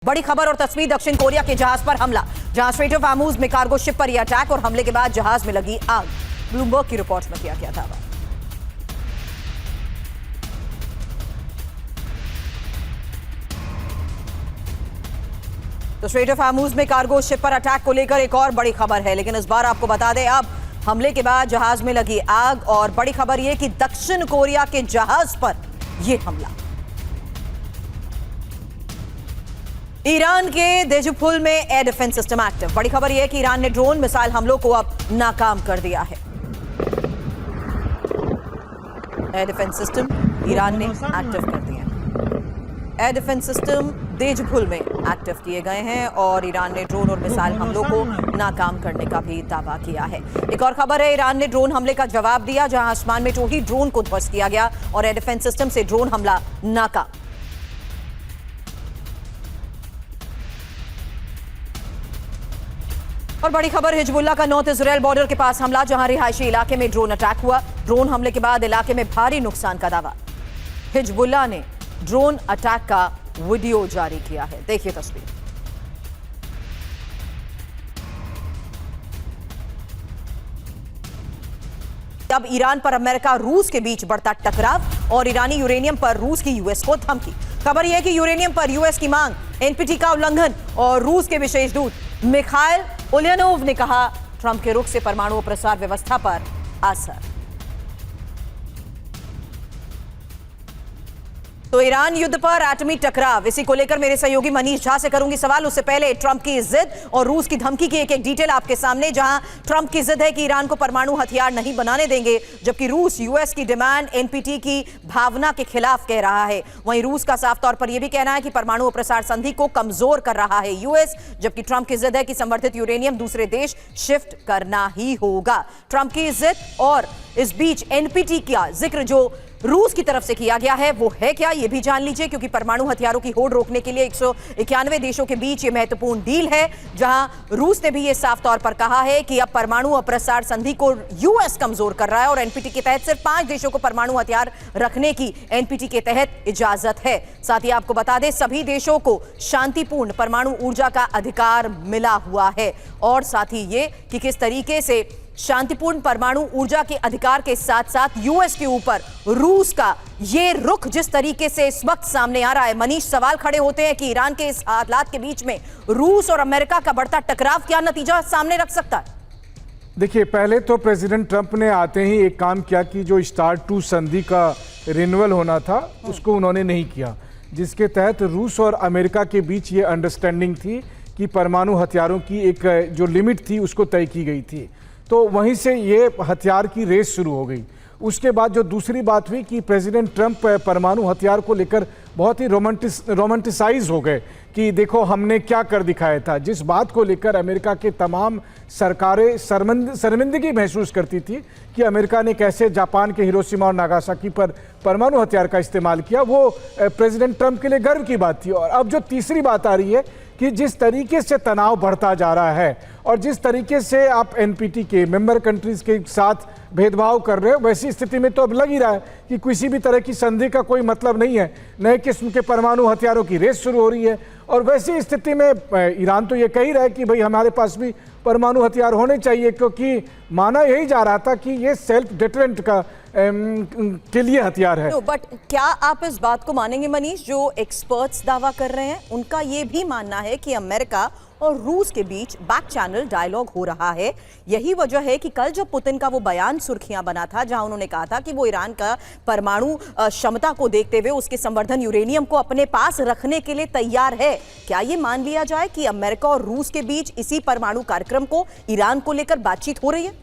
बड़ी खबर और तस्वीर दक्षिण कोरिया के जहाज पर हमला, जहां स्ट्रेट ऑफ हॉर्मुज में कार्गो शिप पर यह अटैक और हमले के बाद जहाज में लगी आग। ब्लूमबर्ग की रिपोर्ट में किया गया दावा। तो स्ट्रेट ऑफ हॉर्मुज में कार्गो शिप पर अटैक को लेकर एक और बड़ी खबर है, लेकिन इस बार आपको बता दें अब हमले के बाद जहाज में लगी आग और बड़ी खबर यह कि दक्षिण कोरिया के जहाज पर यह हमला। ईरान के देजुफुल में एयर डिफेंस सिस्टम एक्टिव। बड़ी खबर यह है कि ईरान ने ड्रोन मिसाइल हमलों को अब नाकाम कर दिया है। एयर डिफेंस सिस्टम ईरान ने एक्टिव कर दिए हैं। एयर डिफेंस सिस्टम देजुफुल में एक्टिव किए गए हैं और ईरान ने ड्रोन और मिसाइल हमलों को नाकाम करने का भी दावा किया है। एक और खबर है, ईरान ने ड्रोन हमले का जवाब दिया, जहां आसमान में टोही ड्रोन को ध्वस्त किया गया और एयर डिफेंस सिस्टम से ड्रोन हमला नाकाम। और बड़ी खबर, हिजबुल्लाह का नॉर्थ इजराइल बॉर्डर के पास हमला, जहां रिहायशी इलाके में ड्रोन अटैक हुआ। ड्रोन हमले के बाद इलाके में भारी नुकसान का दावा। हिजबुल्लाह ने ड्रोन अटैक का वीडियो जारी किया है, देखिए तस्वीर। अब ईरान पर अमेरिका रूस के बीच बढ़ता टकराव और ईरानी यूरेनियम पर रूस की यूएस को धमकी। खबर यह है कि यूरेनियम पर यूएस की मांग, एनपीटी का उल्लंघन और रूस के विशेष दूत मिखाइल उलियानोव ने कहा ट्रंप के रुख से परमाणु प्रसार व्यवस्था पर असर। तो ईरान युद्ध पर एटमी टकराव, इसी को लेकर मेरे सहयोगी मनीष झा से करूंगी सवाल। उससे पहले ट्रंप की जिद और रूस की धमकी की एक डिटेल आपके सामने, जहां ट्रंप की जिद है कि ईरान को परमाणु हथियार नहीं बनाने देंगे, जबकि रूस यूएस की डिमांड एनपीटी की भावना के खिलाफ कह रहा है। वहीं रूस का साफ तौर पर यह भी कहना है कि परमाणु प्रसार संधि को कमजोर कर रहा है यूएस, जबकि ट्रंप की जिद है कि संवर्धित यूरेनियम दूसरे देश शिफ्ट करना ही होगा। ट्रंप की जिद और इस बीच एनपीटी का जिक्र जो रूस की तरफ से किया गया है वो है क्या, ये भी जान लीजिए, क्योंकि परमाणु हथियारों की होड़ रोकने के लिए 191 देशों के बीच ये महत्वपूर्ण डील है, जहां रूस ने भी ये साफ तौर पर कहा है कि अब परमाणु अप्रसार संधि को यूएस कमजोर कर रहा है और एनपीटी के तहत सिर्फ 5 देशों को परमाणु हथियार रखने की एनपीटी के तहत इजाजत है। साथ ही आपको बता दें, सभी देशों को शांतिपूर्ण परमाणु ऊर्जा का अधिकार मिला हुआ है और साथ ही ये कि किस तरीके से शांतिपूर्ण परमाणु ऊर्जा के अधिकार के साथ साथ यूएस के ऊपर रूस का ये रुख जिस तरीके से इस वक्त सामने आ रहा है। मनीष, सवाल खड़े होते हैं कि ईरान के इस हालात के बीच में रूस और अमेरिका का बढ़ता टकराव क्या नतीजा सामने रख सकता है? देखिए, पहले तो प्रेसिडेंट ट्रंप ने आते ही एक काम किया कि जो स्टार्ट 2 संधि का रिन्यूअल होना था उसको उन्होंने नहीं किया, जिसके तहत रूस और अमेरिका के बीच ये अंडरस्टैंडिंग थी कि परमाणु हथियारों की एक जो लिमिट थी उसको तय की गई थी। तो वहीं से ये हथियार की रेस शुरू हो गई। उसके बाद जो दूसरी बात हुई कि प्रेसिडेंट ट्रंप परमाणु हथियार को लेकर बहुत ही रोमांटिसाइज हो गए कि देखो हमने क्या कर दिखाया था, जिस बात को लेकर अमेरिका के तमाम सरकारें शर्मिंदगी महसूस करती थी कि अमेरिका ने कैसे जापान के हिरोशिमा और नागासाकी पर परमाणु हथियार का इस्तेमाल किया, वो प्रेसिडेंट ट्रंप के लिए गर्व की बात थी। और अब जो तीसरी बात आ रही है कि जिस तरीके से तनाव बढ़ता जा रहा है और जिस तरीके से आप एनपीटी के मेंबर कंट्रीज के साथ भेदभाव कर रहे हो, वैसी स्थिति में तो अब लग ही रहा है कि किसी भी तरह की संधि का कोई मतलब नहीं है। नए किस्म के परमाणु हथियारों की रेस शुरू हो रही है और वैसी स्थिति में ईरान तो ये कह ही रहा है कि भाई हमारे पास भी परमाणु हथियार होने चाहिए, क्योंकि माना यही जा रहा था कि ये सेल्फ डिटरेंट का के लिए हथियार है। बट क्या आप इस बात को मानेंगे मनीष, जो एक्सपर्ट्स दावा कर रहे हैं उनका ये भी मानना है कि अमेरिका और रूस के बीच बैक चैनल डायलॉग हो रहा है। यही वजह है कि कल जब पुतिन का वो बयान सुर्खियां बना था, जहां उन्होंने कहा था कि वो ईरान का परमाणु क्षमता को देखते हुए उसके संवर्धन यूरेनियम को अपने पास रखने के लिए तैयार है, क्या ये मान लिया जाए कि अमेरिका और रूस के बीच इसी परमाणु कार्यक्रम को ईरान को लेकर बातचीत हो रही है?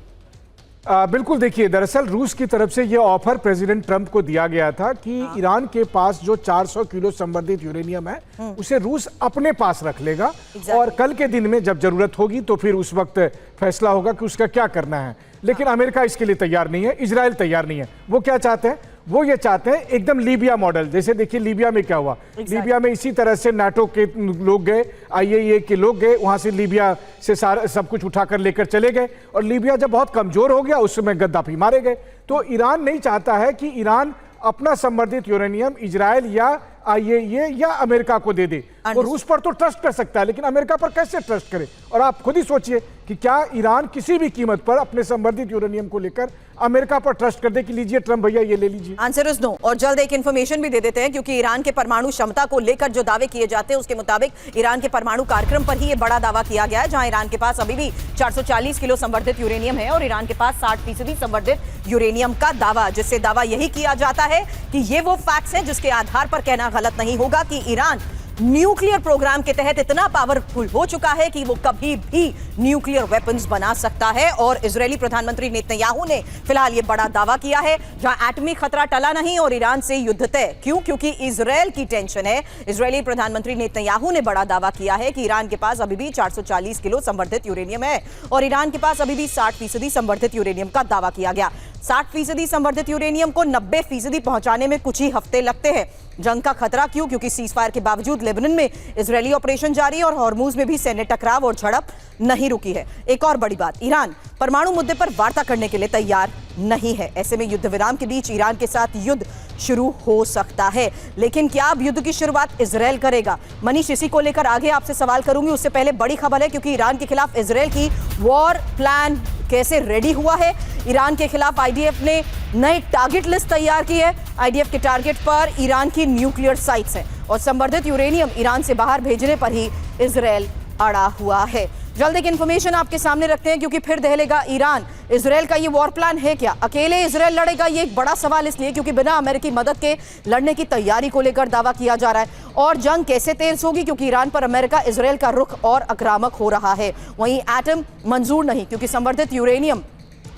बिल्कुल, देखिए, दरअसल रूस की तरफ से यह ऑफर प्रेसिडेंट ट्रंप को दिया गया था कि ईरान के पास जो 400 किलो संवर्धित यूरेनियम है उसे रूस अपने पास रख लेगा और कल के दिन में जब जरूरत होगी तो फिर उस वक्त फैसला होगा कि उसका क्या करना है। लेकिन अमेरिका इसके लिए तैयार नहीं है, इजराइल तैयार नहीं है। वो क्या चाहते हैं? वो ये चाहते हैं एकदम लीबिया मॉडल, जैसे देखिए लीबिया में क्या हुआ। लीबिया में इसी तरह से नाटो के लोग गए, आईएईए के लोग गए, वहां से लीबिया से सारा सब कुछ उठाकर लेकर चले गए और लीबिया जब बहुत कमजोर हो गया उस समय गद्दाफी मारे गए। तो ईरान नहीं चाहता है कि ईरान अपना संवर्धित यूरेनियम इजराइल या IAEA या अमेरिका को दे दे। वो रूस पर तो ट्रस्ट कर सकता है, लेकिन अमेरिका पर कैसे ट्रस्ट करे? और आप खुद ही सोचिए कि क्या ईरान किसी भी कीमत पर अपने संवर्धित यूरेनियम को लेकर अमेरिका पर ट्रस्ट कर दे कि लीजिए ट्रम्प भैया ये ले लीजिए। Answer is no. और जल्द एक इंफॉर्मेशन भी दे देते हैं, क्योंकि ईरान के परमाणु क्षमता को लेकर जो दावे किए जाते हैं उसके मुताबिक ईरान के परमाणु कार्यक्रम पर ही ये बड़ा दावा किया गया है, जहां ईरान के पास अभी भी 440 किलो संवर्धित यूरेनियम है और ईरान के पास 60% संवर्धित यूरेनियम का दावा, जिससे दावा यही किया जाता है कि ये वो फैक्ट्स हैं जिसके आधार पर कहना गलत नहीं होगा कि ईरान न्यूक्लियर प्रोग्राम के तहत इतना पावरफुल हो चुका है कि वो कभी भी न्यूक्लियर वेपन्स बना सकता है। और इजरायली प्रधानमंत्री नेतन्याहू ने फिलहाल ये बड़ा दावा किया है, जहां एटमी खतरा टला नहीं और ईरान से युद्ध तय। क्यों? क्योंकि इजरायल की टेंशन है। इजरायली प्रधानमंत्री नेतन्याहू ने बड़ा दावा किया है कि ईरान के पास अभी भी 440 किलो संवर्धित यूरेनियम है और ईरान के पास अभी भी 60% संवर्धित यूरेनियम का दावा किया गया। 60% संवर्धित यूरेनियम को 90% पहुंचाने में कुछ ही हफ्ते लगते हैं। जंग का खतरा क्यों? क्योंकि सीजफायर के बावजूद लेबनान में इजरायली ऑपरेशन जारी है और हॉर्मुज में भी सैन्य टकराव और झड़प नहीं रुकी है। एक और बड़ी बात, ईरान परमाणु मुद्दे पर वार्ता करने के लिए तैयार नहीं है। ऐसे में युद्ध विराम के बीच ईरान के साथ युद्ध शुरू हो सकता है, लेकिन क्या अब युद्ध की शुरुआत इजरायल करेगा? मनीष, इसी को लेकर आगे आपसे सवाल करूंगी। उससे पहले बड़ी खबर है, क्योंकि ईरान के खिलाफ इजरायल की वॉर प्लान कैसे रेडी हुआ है। ईरान के खिलाफ आईडीएफ ने नई टारगेट लिस्ट तैयार की है। आईडीएफ के टारगेट पर ईरान की न्यूक्लियर साइट्स हैं और संवर्धित यूरेनियम ईरान से बाहर भेजने पर ही इजरायल अड़ा हुआ है। जल्द एक इंफॉर्मेशन आपके सामने रखते हैं, क्योंकि फिर दहलेगा ईरान। इजरायल का ये वॉर प्लान है क्या? अकेले इजरायल लड़ेगा? ये एक बड़ा सवाल इसलिए क्योंकि बिना अमेरिकी मदद के लड़ने की तैयारी को लेकर दावा किया जा रहा है। और जंग कैसे तेज होगी? क्योंकि ईरान पर अमेरिका इजरायल का रुख और आक्रामक हो रहा है। वहीं एटम मंजूर नहीं, क्योंकि संवर्धित यूरेनियम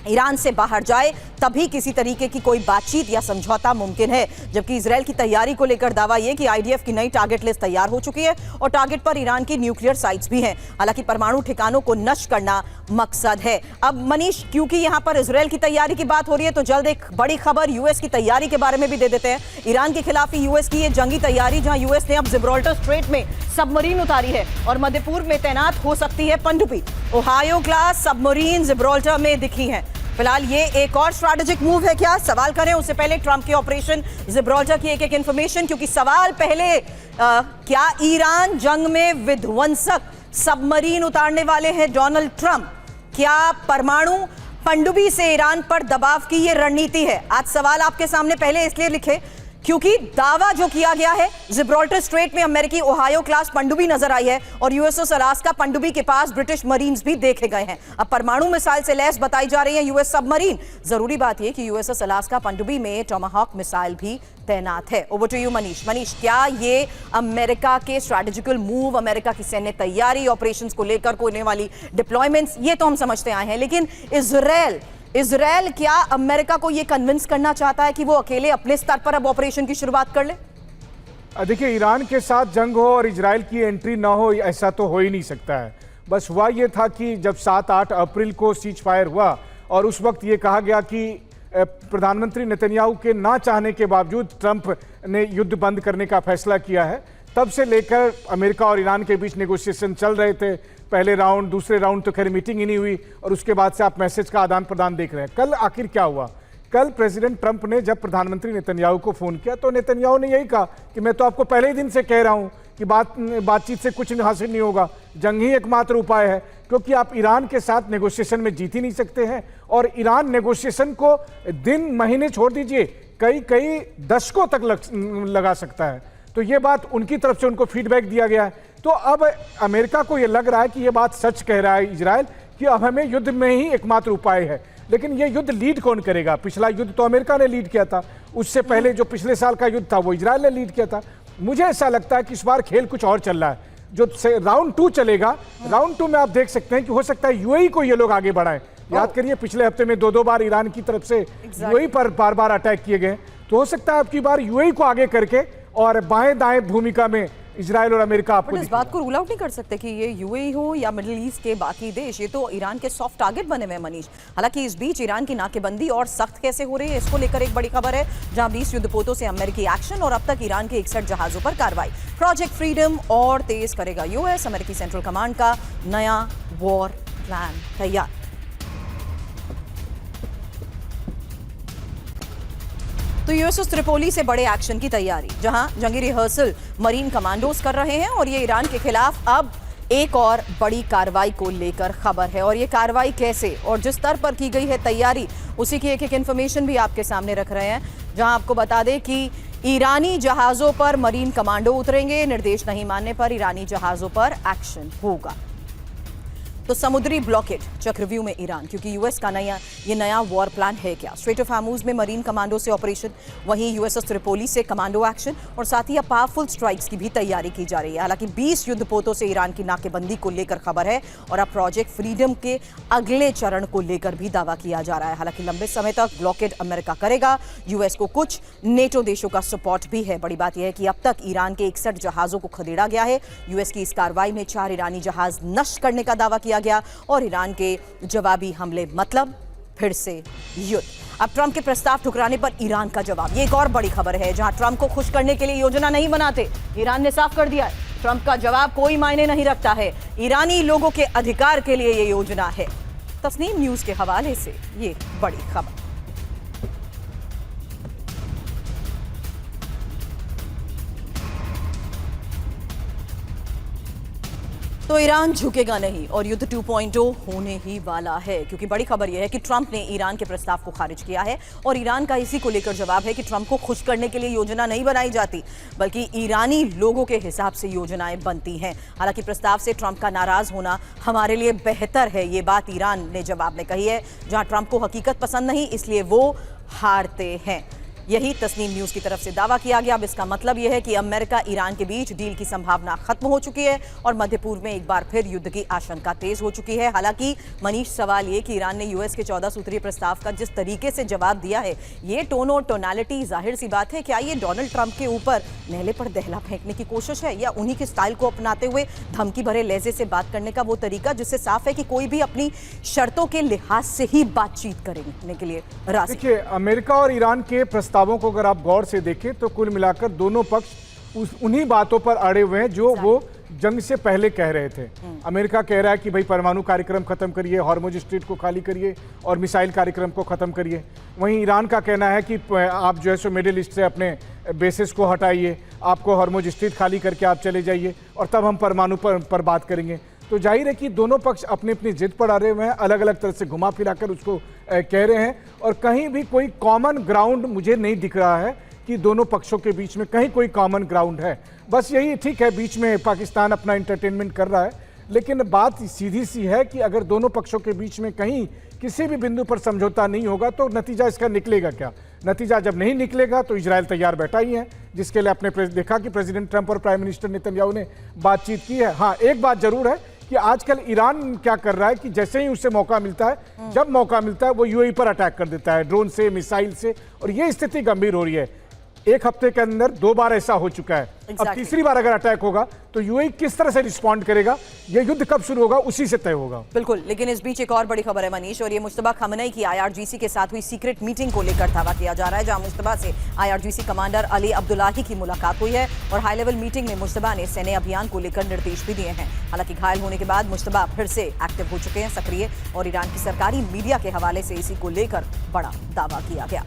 ईरान से बाहर जाए तभी किसी तरीके की कोई बातचीत या समझौता मुमकिन है। जबकि इजरायल की तैयारी को लेकर दावा यह कि आईडीएफ की नई टारगेट लिस्ट तैयार हो चुकी है और टारगेट पर ईरान की न्यूक्लियर साइट्स भी हैं। हालांकि परमाणु ठिकानों को नष्ट करना मकसद है। अब मनीष, क्योंकि यहां पर इजरायल की तैयारी की बात हो रही है, तो जल्द एक बड़ी खबर यूएस की तैयारी के बारे में भी दे देते हैं। ईरान के खिलाफ यूएस की ये जंगी तैयारी, जहां यूएस ने अब जिब्राल्टर स्ट्रेट में सबमरीन उतारी है और मध्य पूर्व में तैनात हो सकती है पनडुब्बी। ओहायो क्लास सबमरीन जिब्राल्टर में दिखी है। फिलहाल ये एक और स्ट्रैटेजिक मूव है क्या? सवाल करें उससे पहले ट्रंप के ऑपरेशन जिब्राल्टर की एक इंफॉर्मेशन, क्योंकि सवाल पहले क्या ईरान जंग में विध्वंसक सबमरीन उतारने वाले हैं डोनाल्ड ट्रंप? क्या परमाणु पनडुब्बी से ईरान पर दबाव की ये रणनीति है? आज सवाल आपके सामने पहले इसलिए लिखे क्योंकि दावा जो किया गया है, जिब्राल्टर स्ट्रेट में अमेरिकी ओहायो क्लास पनडुब्बी नजर आई है और यूएसएस अलास्का पनडुब्बी के पास ब्रिटिश मरीन्स भी देखे गए हैं। अब परमाणु मिसाइल से लैस बताई जा रही है यूएस सबमरीन। जरूरी बात यह कि यूएसएस अलास्का पनडुब्बी में टोमाहॉक मिसाइल भी तैनात है। Over to you Manish. Manish, क्या ये अमेरिका के स्ट्रैटेजिकल मूव, अमेरिका की सैन्य तैयारी, ऑपरेशंस को लेकर होने वाली डिप्लॉयमेंट्स, ये तो हम समझते आए हैं, लेकिन इजरायल क्या अमेरिका को यह कन्विंस करना चाहता है कि वो अकेले अपने स्तर पर अब ऑपरेशन की शुरुआत कर ले? देखिए, ईरान के साथ जंग हो और इजराइल की एंट्री ना हो, ऐसा तो हो ही नहीं सकता है। बस हुआ ये था कि जब 7-8 अप्रैल को सीज फायर हुआ और उस वक्त ये कहा गया कि प्रधानमंत्री नेतन्याहू के ना चाहने के बावजूद ट्रंप ने युद्ध बंद करने का फैसला किया है, तब से लेकर अमेरिका और ईरान के बीच नेगोशिएशन चल रहे थे। पहले राउंड, दूसरे राउंड तो खैर मीटिंग ही नहीं हुई और उसके बाद से आप मैसेज का आदान प्रदान देख रहे हैं। कल आखिर क्या हुआ? कल प्रेसिडेंट ट्रंप ने जब प्रधानमंत्री नेतन्याहू को फोन किया तो नेतन्याहू ने यही कहा कि मैं तो आपको पहले ही दिन से कह रहा हूं कि बातचीत से कुछ हासिल नहीं होगा, जंग ही एकमात्र उपाय है, क्योंकि आप ईरान के साथ नेगोशिएशन में जीत ही नहीं सकते हैं। और ईरान नेगोशिएशन को दिन महीने छोड़ दीजिए, कई दशकों तक लगा सकता है। तो ये बात उनकी तरफ से उनको फीडबैक दिया गया है। तो अब अमेरिका को ये लग रहा है कि ये बात सच कह रहा है इजराइल कि अब हमें युद्ध में ही एकमात्र उपाय है। लेकिन ये युद्ध लीड कौन करेगा? पिछला युद्ध तो अमेरिका ने लीड किया था, उससे पहले जो पिछले साल का युद्ध था वो इजराइल ने लीड किया था। मुझे ऐसा लगता है कि इस बार खेल कुछ और चल रहा है। जो राउंड 2 चलेगा, राउंड 2 में आप देख सकते हैं कि हो सकता है यूएई को ये लोग आगे बढ़ाएं। याद करिए, पिछले हफ्ते में 2-2 बार ईरान की तरफ से यूएई पर बार-बार अटैक किए गए। तो हो सकता है अब की बार यूएई को आगे करके और बाएं दाएं भूमिका में इजराइल और अमेरिका आपको इस बात को रूल आउट नहीं कर सकते कि ये यूएई हो या मिडिल ईस्ट के बाकी देश, ये तो ईरान के सॉफ्ट टारगेट बने हुए हैं मनीष। हालांकि इस बीच ईरान की नाकेबंदी और सख्त कैसे हो रही है, इसको लेकर एक बड़ी खबर है, जहां 20 युद्धपोतों से अमेरिकी एक्शन और अब तक ईरान के 61 जहाजों पर कार्रवाई। प्रोजेक्ट फ्रीडम और तेज करेगा यूएस। अमेरिकी सेंट्रल कमांड का नया वॉर प्लान तैयार। तो यूएसएस त्रिपोली से बड़े एक्शन की तैयारी, जहां जंगी रिहर्सल मरीन कमांडोज कर रहे हैं और ये ईरान के खिलाफ अब एक और बड़ी कार्रवाई को लेकर खबर है। और ये कार्रवाई कैसे और जिस स्तर पर की गई है तैयारी, उसी की एक एक इन्फॉर्मेशन भी आपके सामने रख रहे हैं। जहां आपको बता दें कि ईरानी जहाजों पर मरीन कमांडो उतरेंगे, निर्देश नहीं मानने पर ईरानी जहाजों पर एक्शन होगा। तो समुद्री ब्लॉकेड चक्रव्यूह में ईरान, क्योंकि यूएस का नया वॉर प्लान है क्या? स्ट्रेट ऑफ हार्मूज में मरीन कमांडो से ऑपरेशन, वहीं यूएसएस त्रिपोली से कमांडो एक्शन और साथ ही अब पावरफुल स्ट्राइक्स की भी तैयारी की जा रही है। हालांकि 20 युद्धपोतों से ईरान की नाकेबंदी को लेकर खबर है और अब प्रोजेक्ट फ्रीडम के अगले चरण को लेकर भी दावा किया जा रहा है। हालांकि लंबे समय तक ब्लॉकेड अमेरिका करेगा, यूएस को कुछ नेटो देशों का सपोर्ट भी है। बड़ी बात यह है कि अब तक ईरान के 61 जहाजों को खदेड़ा गया है। यूएस की इस कार्रवाई में 4 ईरानी जहाज नष्ट करने का दावा किया गया और ईरान के जवाबी हमले मतलब फिर से युद्ध। अब ट्रंप के प्रस्ताव ठुकराने पर ईरान का जवाब, ये एक और बड़ी खबर है। जहां ट्रंप को खुश करने के लिए योजना नहीं बनाते, ईरान ने साफ कर दिया है ट्रंप का जवाब कोई मायने नहीं रखता है, ईरानी लोगों के अधिकार के लिए ये योजना है। तस्नीम न्यूज के हवाले से ये बड़ी खबर। तो ईरान झुकेगा नहीं और युद्ध 2.0 होने ही वाला है, क्योंकि बड़ी खबर यह है कि ट्रंप ने ईरान के प्रस्ताव को खारिज किया है और ईरान का इसी को लेकर जवाब है कि ट्रंप को खुश करने के लिए योजना नहीं बनाई जाती, बल्कि ईरानी लोगों के हिसाब से योजनाएं बनती हैं। हालांकि प्रस्ताव से ट्रंप का नाराज होना हमारे लिए बेहतर है, ये बात ईरान ने जवाब में कही है। जहां ट्रंप को हकीकत पसंद नहीं, इसलिए वो हारते हैं, यही तस्नीम न्यूज की तरफ से दावा किया गया। अब इसका मतलब यह है कि अमेरिका ईरान के बीच डील की संभावना खत्म हो चुकी है और मध्य पूर्व में एक बार फिर युद्ध की आशंका तेज हो चुकी है। हालांकि मनीष, सवाल ये कि ईरान ने यूएस के 14 सूत्रीय प्रस्ताव का जिस तरीके से जवाब दिया है, ये टोन और टोनालिटी, जाहिर सी बात है, क्या ये डोनाल्ड ट्रंप के ऊपर नेले पर दहला फेंकने की कोशिश है या उन्हीं के स्टाइल को अपनाते हुए धमकी भरे लहजे से बात करने का वो तरीका जिससे साफ है कि कोई भी अपनी शर्तों के लिहाज से ही बातचीत करने के लिए राजी। देखिए, अमेरिका और ईरान के प्रस्तावों को अगर आप गौर से देखें तो कुल मिलाकर दोनों पक्ष उन्हीं बातों पर अड़े हुए हैं जो वो जंग से पहले कह रहे थे। अमेरिका कह रहा है कि भाई परमाणु कार्यक्रम खत्म करिए, हॉर्मुज स्ट्रेट को खाली करिए और मिसाइल कार्यक्रम को खत्म करिए। वहीं ईरान का कहना है कि आप जो है सो मिडिल ईस्ट से अपने बेसिस को हटाइए, आपको हॉर्मुज स्ट्रेट खाली करके आप चले जाइए और तब हम परमाणु पर बात करेंगे। तो जाहिर है कि दोनों पक्ष अपनी अपनी जिद पर अड़े हुए हैं, अलग अलग तरह से घुमा फिरा कर उसको कह रहे हैं और कहीं भी कोई कॉमन ग्राउंड मुझे नहीं दिख रहा है कि दोनों पक्षों के बीच में कहीं कोई कॉमन ग्राउंड है। बस यही ठीक है, बीच में पाकिस्तान अपना एंटरटेनमेंट कर रहा है, लेकिन बात सीधी सी है कि अगर दोनों पक्षों के बीच में कहीं किसी भी बिंदु पर समझौता नहीं होगा तो नतीजा इसका निकलेगा क्या? नतीजा जब नहीं निकलेगा तो इजराइल तैयार बैठा ही है, जिसके लिए आपने देखा कि प्रेसिडेंट ट्रंप और प्राइम मिनिस्टर नेतन्याहू ने बातचीत की है। हाँ, एक बात जरूर है कि आजकल ईरान क्या कर रहा है कि जैसे ही उसे मौका मिलता है, जब मौका मिलता है वो यूएई पर अटैक कर देता है, ड्रोन से, मिसाइल से, और ये स्थिति गंभीर हो रही है। एक हफ्ते के अंदर 2 बार ऐसा हो चुका है। अब तीसरी बार अगर अटैक होगा तो यूएई किस तरह से रिस्पॉन्ड करेगा, ये युद्ध कब शुरू होगा उसी से तय होगा। बिल्कुल, लेकिन इस बीच एक और बड़ी खबर है मनीष, और ये मुश्तबा खमनई की आईआरजीसी के साथ हुई सीक्रेट मीटिंग को लेकर दावा किया जा रहा है, जहां मुश्तबा से आईआरजीसी कमांडर अली अब्दुल्लाही की मुलाकात हुई है और हाई लेवल मीटिंग में मुश्तबा ने सैन्य अभियान को लेकर निर्देश भी दिए हैं। हालांकि घायल होने के बाद मुश्तबा फिर से एक्टिव हो चुके हैं, सक्रिय, और ईरान की सरकारी मीडिया के हवाले से इसी को लेकर बड़ा दावा किया गया।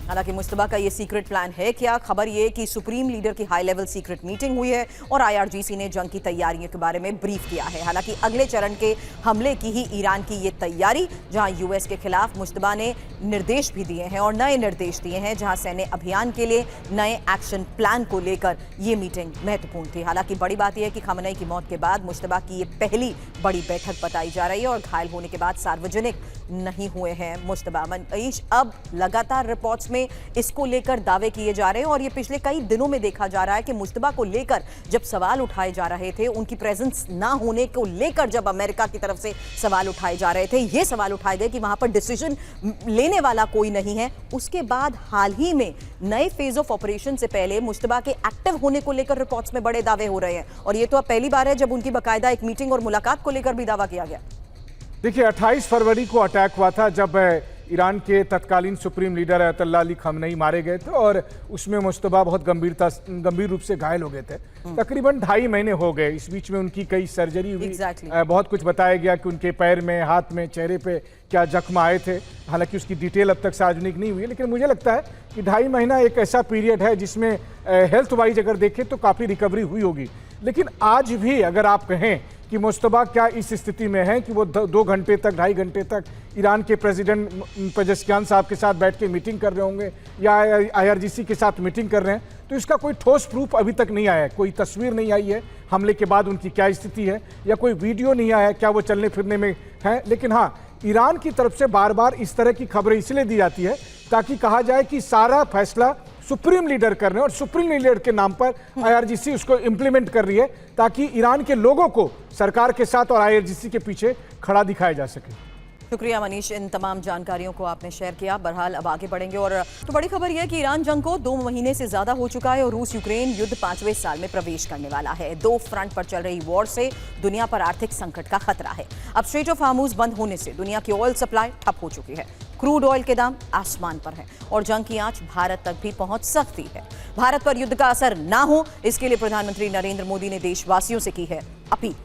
हालांकि मुश्तबा का ये सीक्रेट प्लान है क्या? खबर ये कि सुप्रीम लीडर की हाई लेवल सीक्रेट मीटिंग हुई है और आईआरजीसी ने जंग की तैयारियों के बारे में ब्रीफ किया है। हालांकि अगले चरण के हमले की ही ईरान की ये तैयारी, जहां यूएस के खिलाफ मुश्तबा ने निर्देश भी दिए हैं और नए निर्देश दिए हैं, जहां सैन्य अभियान के लिए नए एक्शन प्लान को लेकर ये मीटिंग महत्वपूर्ण थी। हालांकि बड़ी बात यह है कि खमनई की मौत के बाद मुश्तबा की ये पहली बड़ी बैठक बताई जा रही है और घायल होने के बाद सार्वजनिक नहीं हुए हैं मुश्तबा। मनीष, अब लगातार रिपोर्ट्स में इसको लेकर दावे किए जा रहे हैं और ये पिछले कई दिनों में देखा जा रहा है कि मुश्तबा को लेकर जब सवाल उठाए जा रहे थे, उनकी प्रेजेंस ना होने को लेकर जब अमेरिका की तरफ से सवाल उठाए जा रहे थे, ये सवाल उठाए गए कि वहां पर डिसीजन लेने वाला कोई नहीं है। उसके बाद हाल ही में नए फेज ऑफ ऑपरेशन से पहले मुश्तबा के एक्टिव होने को लेकर रिपोर्ट्स में बड़े दावे हो रहे हैं और ये तो अब पहली बार है जब उनकी बाकायदा एक मीटिंग और मुलाकात को लेकर भी दावा किया गया। देखिए, 28 फरवरी को अटैक हुआ था जब ईरान के तत्कालीन सुप्रीम लीडर अयतुल्लाह अली खमनई मारे गए थे और उसमें मुश्तबा बहुत गंभीर रूप से घायल हो गए थे। तकरीबन 2.5 महीने हो गए। इस बीच में उनकी कई सर्जरी हुई। Exactly. बहुत कुछ बताया गया कि उनके पैर में, हाथ में, चेहरे पे क्या जख्म आए थे। हालांकि उसकी डिटेल अब तक सार्वजनिक नहीं हुई है, लेकिन मुझे लगता है कि 2.5 महीना एक ऐसा पीरियड है जिसमें हेल्थ वाइज अगर देखें तो काफ़ी रिकवरी हुई होगी। लेकिन आज भी अगर आप कहें कि मुश्तबा क्या इस स्थिति में है कि वो 2 घंटे तक, 2.5 घंटे तक ईरान के प्रेसिडेंट पेजेश्कियान साहब के साथ बैठ के मीटिंग कर रहे होंगे या IRGC के साथ मीटिंग कर रहे हैं, तो इसका कोई ठोस प्रूफ अभी तक नहीं आया है। कोई तस्वीर नहीं आई है हमले के बाद उनकी क्या स्थिति है, या कोई वीडियो नहीं आया है क्या वो चलने फिरने में है। लेकिन हाँ, ईरान की तरफ से बार बार इस तरह की खबरें इसलिए दी जाती है ताकि कहा जाए कि सारा फैसला सुप्रीम लीडर कर रहे हैं और सुप्रीम लीडर के नाम पर IRGC उसको इंप्लीमेंट कर रही है ताकि ईरान के लोगों को सरकार के साथ और IRGC के पीछे खड़ा दिखाया जा सके। शुक्रिया मनीष, इन तमाम जानकारियों को आपने शेयर किया। बहरहाल अब आगे बढ़ेंगे और तो बड़ी खबर यह है कि ईरान जंग को 2 महीने से ज्यादा हो चुका है और रूस यूक्रेन युद्ध 5वें साल में प्रवेश करने वाला है। 2 फ्रंट पर चल रही वॉर से दुनिया पर आर्थिक संकट का खतरा है। अब स्ट्रेट ऑफ हार्मूज बंद होने से दुनिया की ऑयल सप्लाई ठप हो चुकी है। क्रूड ऑयल के दाम आसमान पर है और जंग की आंच भारत तक भी पहुंच सकती है। भारत पर युद्ध का असर ना हो, इसके लिए प्रधानमंत्री नरेंद्र मोदी ने देशवासियों से की है अपील।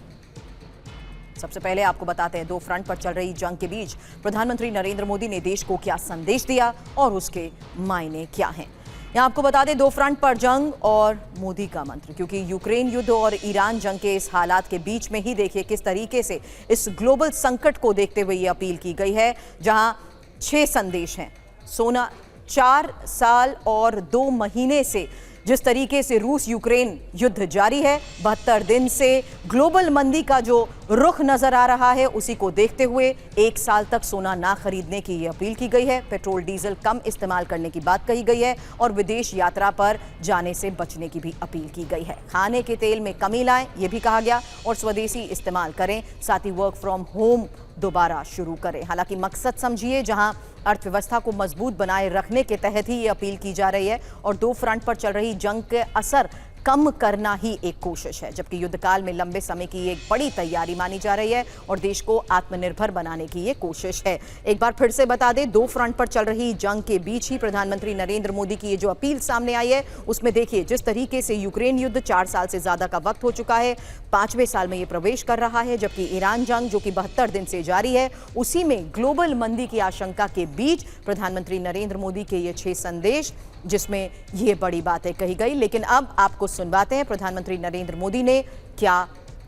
सबसे पहले आपको बताते हैं 2 फ्रंट पर चल रही जंग के बीच प्रधानमंत्री नरेंद्र मोदी ने देश को क्या संदेश दिया और उसके मायने क्या हैं। यहां आपको बता दें 2 फ्रंट पर जंग और मोदी का मंत्र, क्योंकि यूक्रेन युद्ध और ईरान जंग के इस हालात के बीच में ही देखिए किस तरीके से इस ग्लोबल संकट को देखते हुए ये अपील की गई है, जहां 6 संदेश हैं। सोना 4 साल और 2 महीने से जिस तरीके से रूस यूक्रेन युद्ध जारी है, 72 दिन से ग्लोबल मंदी का जो रुख नजर आ रहा है, उसी को देखते हुए 1 साल तक सोना ना खरीदने की ये अपील की गई है। पेट्रोल डीजल कम इस्तेमाल करने की बात कही गई है और विदेश यात्रा पर जाने से बचने की भी अपील की गई है। खाने के तेल में कमी लाएं, ये भी कहा गया, और स्वदेशी इस्तेमाल करें। साथ ही वर्क फ्रॉम होम दोबारा शुरू करें। हालांकि मकसद समझिए, जहां अर्थव्यवस्था को मजबूत बनाए रखने के तहत ही ये अपील की जा रही है और 2 फ्रंट पर चल रही जंग के असर कम करना ही एक कोशिश है, जबकि युद्धकाल में लंबे समय की एक बड़ी तैयारी मानी जा रही है और देश को आत्मनिर्भर बनाने की ये कोशिश है। एक बार फिर से बता दें, 2 फ्रंट पर चल रही जंग के बीच ही प्रधानमंत्री नरेंद्र मोदी की ये जो अपील सामने आई है, उसमें देखिए जिस तरीके से यूक्रेन युद्ध 4 साल से ज्यादा का वक्त हो चुका है, 5वें साल में ये प्रवेश कर रहा है, जबकि ईरान जंग जो कि 72 दिन से जारी है, उसी में ग्लोबल मंदी की आशंका के बीच प्रधानमंत्री नरेंद्र मोदी के ये 6 संदेश, जिसमें ये बड़ी बातें कही गई। लेकिन अब आपको सुनवाते हैं प्रधानमंत्री नरेंद्र मोदी ने क्या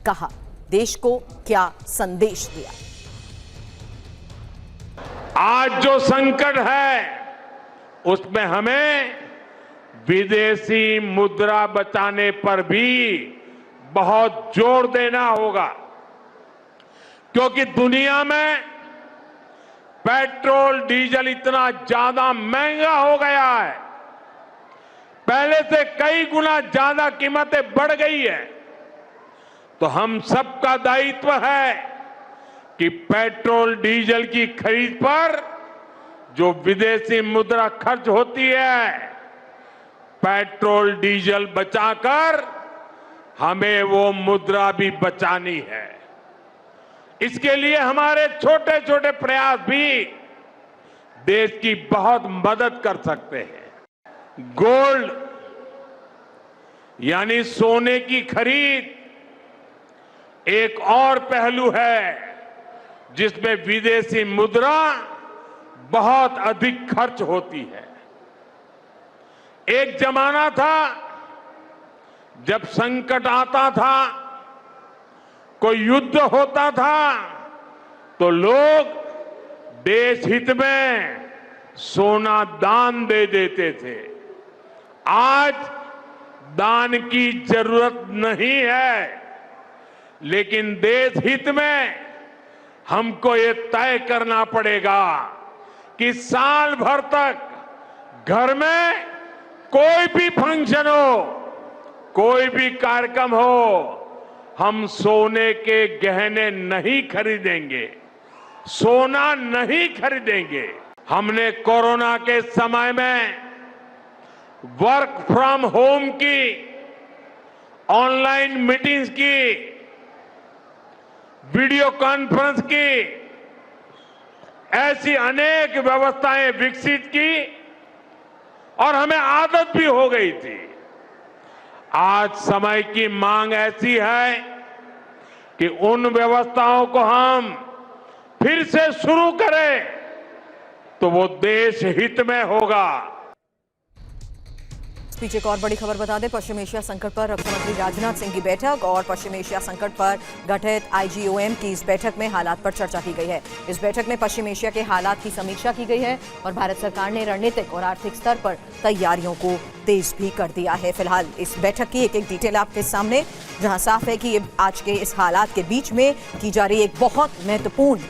कहा, देश को क्या संदेश दिया। आज जो संकट है उसमें हमें विदेशी मुद्रा बचाने पर भी बहुत जोर देना होगा, क्योंकि दुनिया में पेट्रोल डीजल इतना ज्यादा महंगा हो गया है, पहले से कई गुना ज्यादा कीमतें बढ़ गई है। तो हम सबका दायित्व है कि पेट्रोल डीजल की खरीद पर जो विदेशी मुद्रा खर्च होती है, पेट्रोल डीजल बचाकर हमें वो मुद्रा भी बचानी है। इसके लिए हमारे छोटे छोटे प्रयास भी देश की बहुत मदद कर सकते हैं। गोल्ड यानी सोने की खरीद एक और पहलू है जिसमें विदेशी मुद्रा बहुत अधिक खर्च होती है। एक जमाना था जब संकट आता था, कोई युद्ध होता था, तो लोग देश हित में सोना दान दे देते थे। आज दान की जरूरत नहीं है, लेकिन देश हित में हमको ये तय करना पड़ेगा कि साल भर तक घर में कोई भी फंक्शन हो, कोई भी कार्यक्रम हो, हम सोने के गहने नहीं खरीदेंगे, सोना नहीं खरीदेंगे। हमने कोरोना के समय में वर्क फ्रॉम होम की, ऑनलाइन मीटिंग्स की, वीडियो कॉन्फ्रेंस की, ऐसी अनेक व्यवस्थाएं विकसित की और हमें आदत भी हो गई थी। आज समय की मांग ऐसी है कि उन व्यवस्थाओं को हम फिर से शुरू करें तो वो देश हित में होगा। पीछे एक और बड़ी खबर बता दें, पश्चिम एशिया संकट पर रक्षा मंत्री राजनाथ सिंह की बैठक और पश्चिम एशिया संकट पर गठित IGOM की इस बैठक में हालात पर चर्चा की गई है। इस बैठक में पश्चिम एशिया के हालात की समीक्षा की गई है और भारत सरकार ने रणनीतिक और आर्थिक स्तर पर तैयारियों को तेज भी कर दिया है। फिलहाल इस बैठक की एक डिटेल आपके सामने, जहां साफ है कि ये आज के इस हालात के बीच में की जा रही एक बहुत महत्वपूर्ण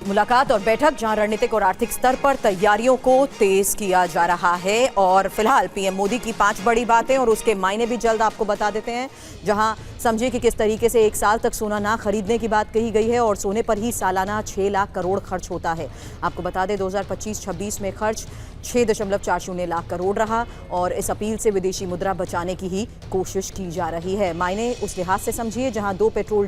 मुलाकात और बैठक, जहां रणनीतिक और आर्थिक स्तर पर तैयारियों को तेज किया जा रहा है। और फिलहाल पीएम मोदी की 5 बड़ी बातें और उसके मायने भी जल्द आपको बता देते हैं, जहां समझिए कि किस तरीके से 1 साल तक सोना ना खरीदने की बात कही गई है और सोने पर ही सालाना 6 लाख करोड़ खर्च होता है। आपको बता दें 2025-26 में खर्च 6.40 लाख करोड़ रहा और इस अपील से विदेशी मुद्रा बचाने की ही कोशिश की जा रही है। मायने उस लिहाज से समझिए जहां 2 पेट्रोल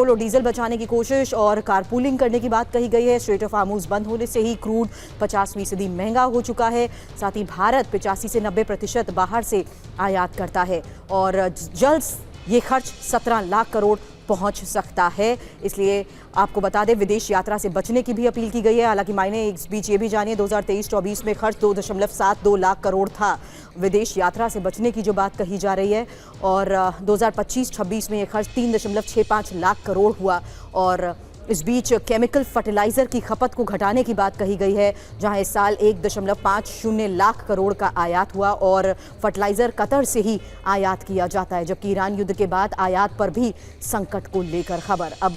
और डीजल बचाने की कोशिश और कारपूलिंग करने की बात कही गई है। स्ट्रेट ऑफ हार्मूज बंद होने से ही क्रूड 50% महंगा हो चुका है। साथ ही भारत 85 से 90% बाहर से आयात करता है और जल्द ये खर्च 17 लाख करोड़ पहुंच सकता है। इसलिए आपको बता दें विदेश यात्रा से बचने की भी अपील की गई है। हालांकि मायने इस बीच ये भी जानिए 2023-24 में खर्च 2.72 लाख करोड़ था। विदेश यात्रा से बचने की जो बात कही जा रही है और 2025-26 में ये खर्च 3.65 लाख करोड़ हुआ। और इस बीच केमिकल फर्टिलाइजर की खपत को घटाने की बात कही गई है, जहां इस साल 1.50 लाख करोड़ का आयात हुआ और फर्टिलाइजर कतर से ही आयात किया जाता है, जबकि ईरान युद्ध के बाद आयात पर भी संकट को लेकर खबर। अब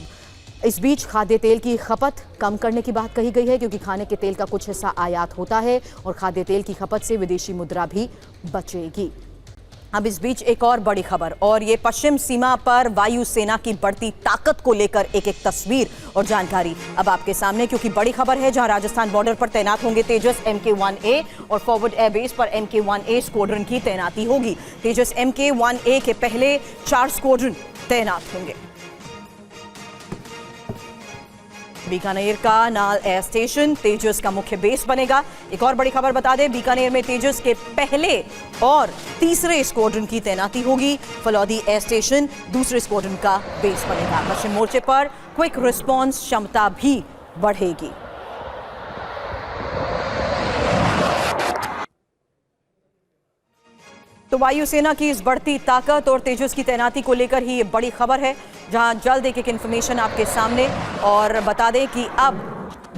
इस बीच खाद्य तेल की खपत कम करने की बात कही गई है, क्योंकि खाने के तेल का कुछ हिस्सा आयात होता है और खाद्य तेल की खपत से विदेशी मुद्रा भी बचेगी। अब इस बीच एक और बड़ी खबर, और ये पश्चिम सीमा पर वायुसेना की बढ़ती ताकत को लेकर एक तस्वीर और जानकारी अब आपके सामने, क्योंकि बड़ी खबर है जहां राजस्थान बॉर्डर पर तैनात होंगे तेजस MK-1A और फॉरवर्ड एयरबेस पर MK-1A स्क्वाड्रन की तैनाती होगी। तेजस MK-1A के पहले 4 स्क्वाड्रन तैनात होंगे। बीकानेर का नाल एयर स्टेशन तेजस का मुख्य बेस बनेगा। एक और बड़ी खबर बता दें, बीकानेर में तेजस के पहले और तीसरे स्क्वाड्रन की तैनाती होगी। फलौदी एयर स्टेशन दूसरे स्क्वाड्रन का बेस बनेगा। पश्चिम मोर्चे पर क्विक रिस्पांस क्षमता भी बढ़ेगी। तो वायुसेना की इस बढ़ती ताकत और तेजस की तैनाती को लेकर ही ये बड़ी खबर है, जहां जल्द एक इन्फॉर्मेशन आपके सामने। और बता दें कि अब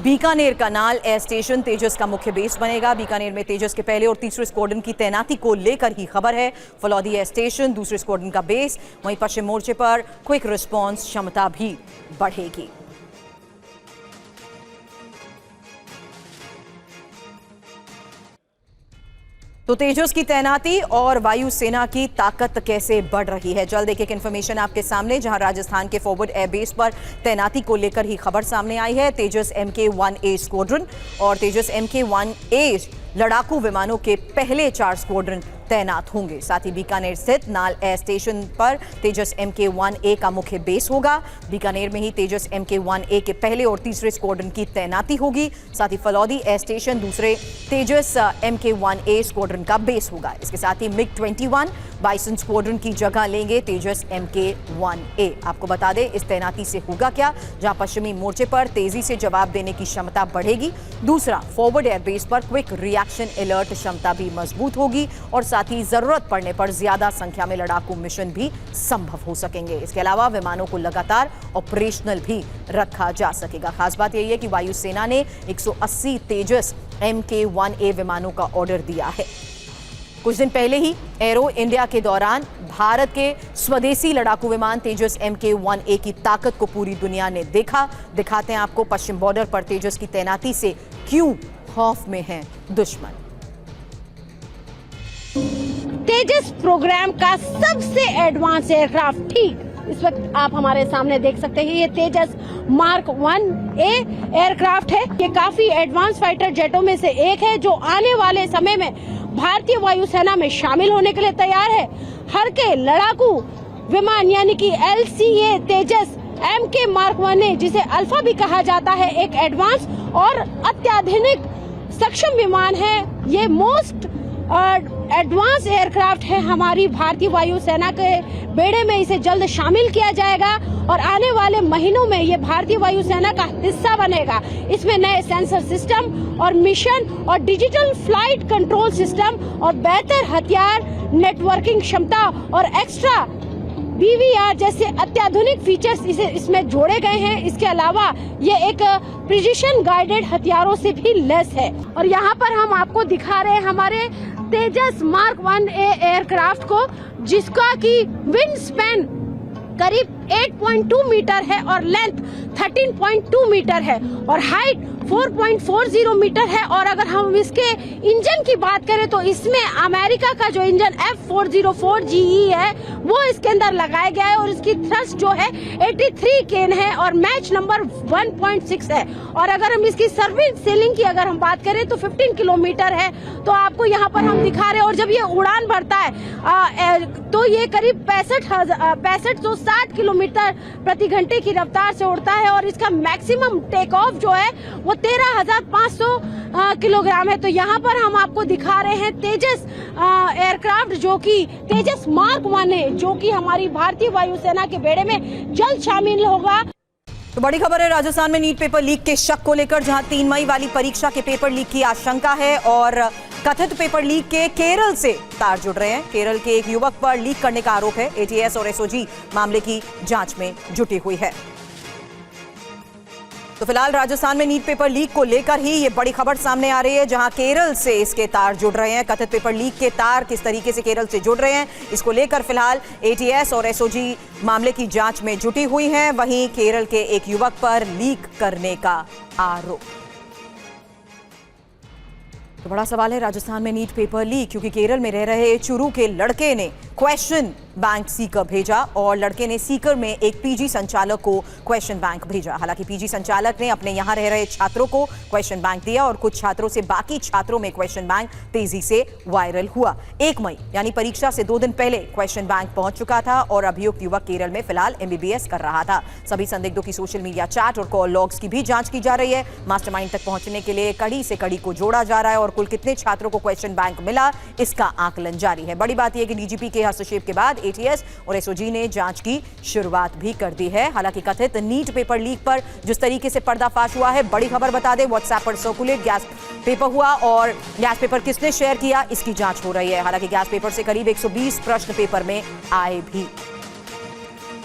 बीकानेर का नाल एयर स्टेशन तेजस का मुख्य बेस बनेगा। बीकानेर में तेजस के पहले और तीसरे स्क्वाड्रन की तैनाती को लेकर ही खबर है। फलौदी एयर स्टेशन दूसरे स्क्वाड्रन का बेस, वहीं पश्चिम मोर्चे पर क्विक रिस्पांस क्षमता भी बढ़ेगी। तो तेजस की तैनाती और वायुसेना की ताकत कैसे बढ़ रही है, जल्द एक इन्फॉर्मेशन आपके सामने, जहां राजस्थान के फॉरवर्ड एयरबेस पर तैनाती को लेकर ही खबर सामने आई है। तेजस MK-1A स्क्वाड्रन और तेजस MK-1A लड़ाकू विमानों के पहले 4 स्क्वाड्रन तैनात होंगे। साथ ही बीकानेर स्थित नाल एयर स्टेशन पर तेजस MK-1A का मुख्य बेस होगा। बीकानेर में ही तेजस MK-1A के पहले और तीसरे स्क्वाड्रन की तैनाती होगी। साथ ही फलौदी एयर स्टेशन दूसरे तेजस MK-1A स्क्वाड्रन का बेस होगा। इसके साथ ही MiG-21 बाइसन स्क्वाड्रन की जगह लेंगे तेजस MK-1A। आपको बता दें इस तैनाती से होगा क्या, जहां पश्चिमी मोर्चे पर तेजी से जवाब देने की क्षमता बढ़ेगी। दूसरा, फॉरवर्ड एयरबेस पर क्विक रिएक्शन अलर्ट क्षमता भी मजबूत होगी और साथ ही जरूरत पड़ने पर ज्यादा संख्या में लड़ाकू मिशन भी संभव हो सकेंगे। इसके अलावा विमानों को लगातार ऑपरेशनल भी रखा जा सकेगा। खास बात यही है कि वायुसेना ने 180 तेजस MK-1A विमानों का ऑर्डर दिया है। कुछ दिन पहले ही एरो इंडिया के दौरान भारत के स्वदेशी लड़ाकू विमान तेजस MK-1A की ताकत को पूरी दुनिया ने देखा। दिखाते हैं आपको पश्चिम बॉर्डर पर तेजस की तैनाती से क्यों खौफ में है दुश्मन। तेजस प्रोग्राम का सबसे एडवांस एयरक्राफ्ट ठीक इस वक्त आप हमारे सामने देख सकते हैं। ये तेजस मार्क 1A एयरक्राफ्ट है। ये काफी एडवांस फाइटर जेटों में से एक है, जो आने वाले समय में भारतीय वायुसेना में शामिल होने के लिए तैयार है। हर के लड़ाकू विमान यानी कि LCA तेजस MK मार्क 1A, जिसे अल्फा भी कहा जाता है, एक एडवांस और अत्याधुनिक सक्षम विमान है। ये मोस्ट एडवांस एयरक्राफ्ट है हमारी भारतीय वायुसेना के बेड़े में। इसे जल्द शामिल किया जाएगा और आने वाले महीनों में ये भारतीय वायुसेना का हिस्सा बनेगा। इसमें नए सेंसर सिस्टम और मिशन और डिजिटल फ्लाइट कंट्रोल सिस्टम और बेहतर हथियार नेटवर्किंग क्षमता और एक्स्ट्रा BVR जैसे अत्याधुनिक फीचर्स इसमें जोड़े गए हैं। इसके अलावा ये एक प्रिसिशन गाइडेड हथियारों से भी लैस है। और यहाँ पर हम आपको दिखा रहे हैं हमारे तेजस मार्क 1A एयरक्राफ्ट को, जिसका की विंग स्पैन करीब 8.2 मीटर है और लेंथ 13.2 मीटर है और हाइट 4.40 मीटर है। और अगर हम इसके इंजन की बात करें तो इसमें अमेरिका का जो इंजन F404GE है वो इसके अंदर लगाया गया है और इसकी थ्रस्ट जो है 83 केन है और मैच नंबर 1.6 है। और अगर हम इसकी सर्विस सेलिंग की अगर हम बात करें तो 15 किलोमीटर है। तो आपको यहाँ पर हम दिखा रहे हैं। और जब ये उड़ान भरता है तो ये करीब 65 किलोमीटर प्रति घंटे की रफ्तार से उड़ता है और इसका मैक्सिमम टेक ऑफ जो है वो 13,500 किलोग्राम है। तो यहाँ पर हम आपको दिखा रहे हैं तेजस एयरक्राफ्ट, जो कि तेजस मार्क 1 है, जो कि हमारी भारतीय वायुसेना के बेड़े में जल्द शामिल होगा। तो बड़ी खबर है राजस्थान में नीट पेपर लीक के शक को लेकर, जहां 3 मई वाली परीक्षा के पेपर लीक की आशंका है और कथित पेपर लीक के केरल से तार जुड़ रहे हैं। केरल के एक युवक पर लीक करने का आरोप है। ATS और SOG मामले की जांच में जुटी हुई है। तो फिलहाल राजस्थान में नीट पेपर लीक को लेकर ही ये बड़ी खबर सामने आ रही है, जहां केरल से इसके तार जुड़ रहे हैं। कथित पेपर लीक के तार किस तरीके से केरल से जुड़ रहे हैं, इसको लेकर फिलहाल ATS और SOG मामले की जांच में जुटी हुई है। वहीं केरल के एक युवक पर लीक करने का आरोप। तो बड़ा सवाल है राजस्थान में नीट पेपर लीक, क्योंकि केरल में रह रहे चुरू के लड़के ने क्वेश्चन बैंक सीकर भेजा और लड़के ने सीकर में एक PG संचालक को क्वेश्चन बैंक भेजा। हालांकि PG संचालक ने अपने यहां रह रहे छात्रों को क्वेश्चन बैंक दिया और कुछ छात्रों से बाकी छात्रों में क्वेश्चन बैंक तेजी से वायरल हुआ। 1 मई यानी परीक्षा से 2 दिन पहले क्वेश्चन बैंक पहुंच चुका था और अभियुक्त युवक केरल में फिलहाल MBBS कर रहा था। सभी संदिग्धों की सोशल मीडिया चैट और कॉल लॉग्स की भी जांच की जा रही है। मास्टरमाइंड तक पहुंचने के लिए कड़ी से कड़ी को जोड़ा जा रहा है और कुल कितने छात्रों को क्वेश्चन बैंक मिला, इसका आकलन जारी है। बड़ी बात यह कि DGP के हस्तक्षेप के बाद ATS और SOG ने जांच की शुरुआत भी कर दी है। हालांकि कथित नीट पेपर लीक पर जिस तरीके से पर्दाफाश हुआ है, बड़ी खबर बता दें, व्हाट्सएप पर सर्कुलेट गैस पेपर हुआ और गैस पेपर किसने शेयर किया, इसकी जांच हो रही है। हालांकि गैस पेपर से करीब 120 प्रश्न पेपर में आए भी।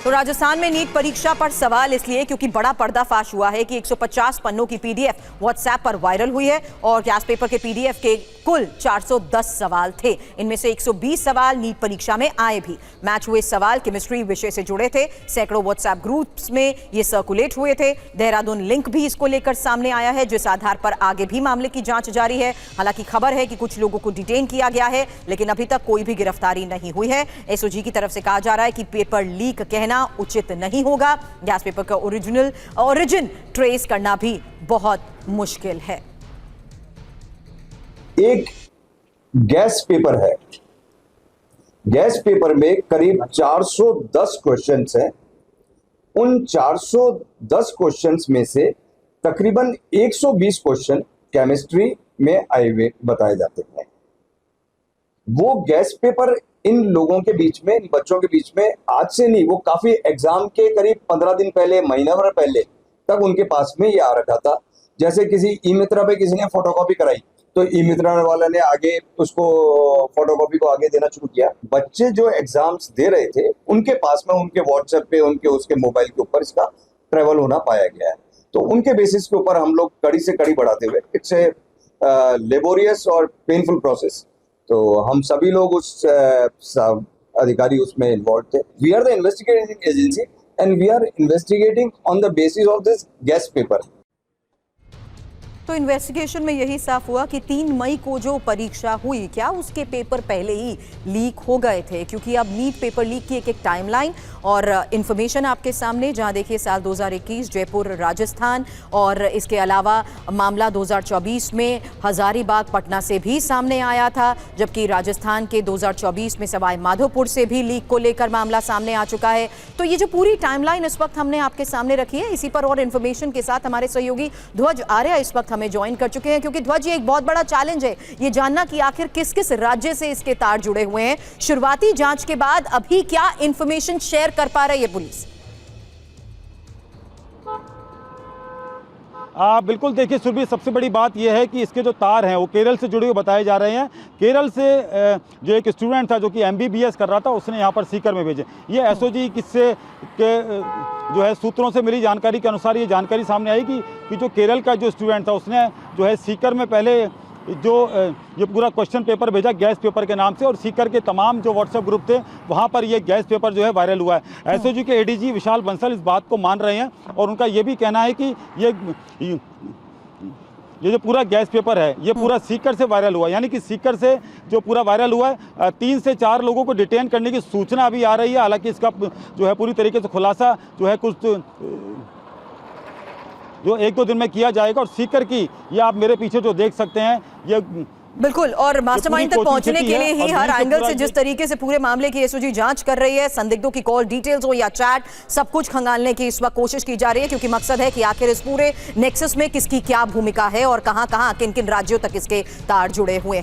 तो राजस्थान में नीट परीक्षा पर सवाल इसलिए क्योंकि बड़ा पर्दाफाश हुआ है कि 150 पन्नों की PDF व्हाट्सएप पर वायरल हुई है और गैस पेपर के PDF के कुल 410 सवाल थे। इनमें से 120 सवाल नीट परीक्षा में आए भी। मैच हुए सवाल केमिस्ट्री विषय से जुड़े थे। सैकड़ों व्हाट्सएप ग्रुप्स में ये सर्कुलेट हुए थे। देहरादून लिंक भी इसको लेकर सामने आया है, जिस आधार पर आगे भी मामले की जांच जारी है। हालांकि खबर है कि कुछ लोगों को डिटेन किया गया है, लेकिन अभी तक कोई भी गिरफ्तारी नहीं हुई है। SOG की तरफ से कहा जा रहा है कि पेपर लीक कहना उचित नहीं होगा। गैस पेपर का ओरिजिन ट्रेस करना भी बहुत मुश्किल है। एक गैस पेपर है, गैस पेपर में करीब 410 क्वेश्चंस हैं। उन 410 क्वेश्चंस में से तकरीबन 120 क्वेश्चन केमिस्ट्री में आए हुए बताए जाते हैं। वो गैस पेपर इन लोगों के बीच में, इन बच्चों के बीच में आज से नहीं, वो काफी एग्जाम के करीब 15 दिन पहले, महीना भर पहले तक उनके पास में ये आ रखा था। जैसे किसी ई-मित्रा पे किसी ने फोटोकॉपी कराई तो ई-मित्रा वाले ने आगे उसको फोटोकॉपी को आगे देना शुरू किया। बच्चे जो एग्जाम्स दे रहे थे उनके पास में उनके व्हाट्सएप पे, उनके उसके मोबाइल के ऊपर इसका ट्रेवल होना पाया गया है। तो उनके बेसिस के ऊपर हम लोग कड़ी से कड़ी बढ़ाते हुए, इट्स ए लेबोरियस और पेनफुल प्रोसेस, तो हम सभी लोग उस अधिकारी उसमें इन्वॉल्व थे। We are the investigating agency and we are investigating on the basis of this case paper. तो इन्वेस्टिगेशन में यही साफ हुआ कि 3 मई को जो परीक्षा हुई, क्या उसके पेपर पहले ही लीक हो गए थे? क्योंकि अब नीट पेपर लीक की एक टाइमलाइन और इन्फॉर्मेशन आपके सामने, जहां देखिए साल 2021 जयपुर राजस्थान और इसके अलावा मामला 2024 में हजारीबाग पटना से भी सामने आया था, जबकि राजस्थान के 2024 में सवाई माधोपुर से भी लीक को लेकर मामला सामने आ चुका है। तो ये जो पूरी टाइमलाइन इस वक्त हमने आपके सामने रखी है, इसी पर और इन्फॉर्मेशन के साथ हमारे सहयोगी ध्वज आर्य इस वक्त हमें ज्वाइन कर चुके हैं, क्योंकि ध्वज ये एक बहुत बड़ा चैलेंज है ये जानना कि आखिर किस किस राज्य से इसके तार जुड़े हुए हैं। शुरुआती जांच के बाद अभी क्या इंफॉर्मेशन शेयर कर पा रही है पुलिस? बिल्कुल, देखिए सुरभि, सबसे बड़ी बात यह है कि इसके जो तार हैं वो केरल से जुड़े हुए बताए जा रहे हैं। केरल से जो एक स्टूडेंट था जो कि MBBS कर रहा था, उसने यहाँ पर सीकर में भेजे। ये SOG किससे के जो है सूत्रों से मिली जानकारी के अनुसार ये जानकारी सामने आई कि जो केरल का जो स्टूडेंट था उसने जो है सीकर में पहले ये पूरा क्वेश्चन पेपर भेजा गैस पेपर के नाम से, और सीकर के तमाम जो व्हाट्सएप ग्रुप थे वहाँ पर ये गैस पेपर जो है वायरल हुआ है। SOG के ADG विशाल बंसल इस बात को मान रहे हैं और उनका ये भी कहना है कि ये जो पूरा गैस पेपर है ये पूरा सीकर से वायरल हुआ है, यानी कि सीकर से जो पूरा वायरल हुआ है। 3 से 4 लोगों को डिटेन करने की सूचना अभी आ रही है। हालांकि इसका जो है पूरी तरीके से खुलासा जो है कुछ जो 1-2 दिन में किया जाएगा। और सीकर की ये आप मेरे पीछे जो देख सकते हैं ये बिल्कुल, और मास्टरमाइंड तक पहुंचने के लिए ही हर एंगल से जिस तरीके से पूरे मामले की SOG जांच कर रही है, संदिग्धों की कॉल डिटेल्स हो या चैट, सब कुछ खंगालने की इस वक्त कोशिश की जा रही है, क्योंकि मकसद है कि आखिर इस पूरे नेक्सस में किसकी क्या भूमिका है और कहां-कहां किन-किन राज्यों तक इसके तार जुड़े हुए हैं।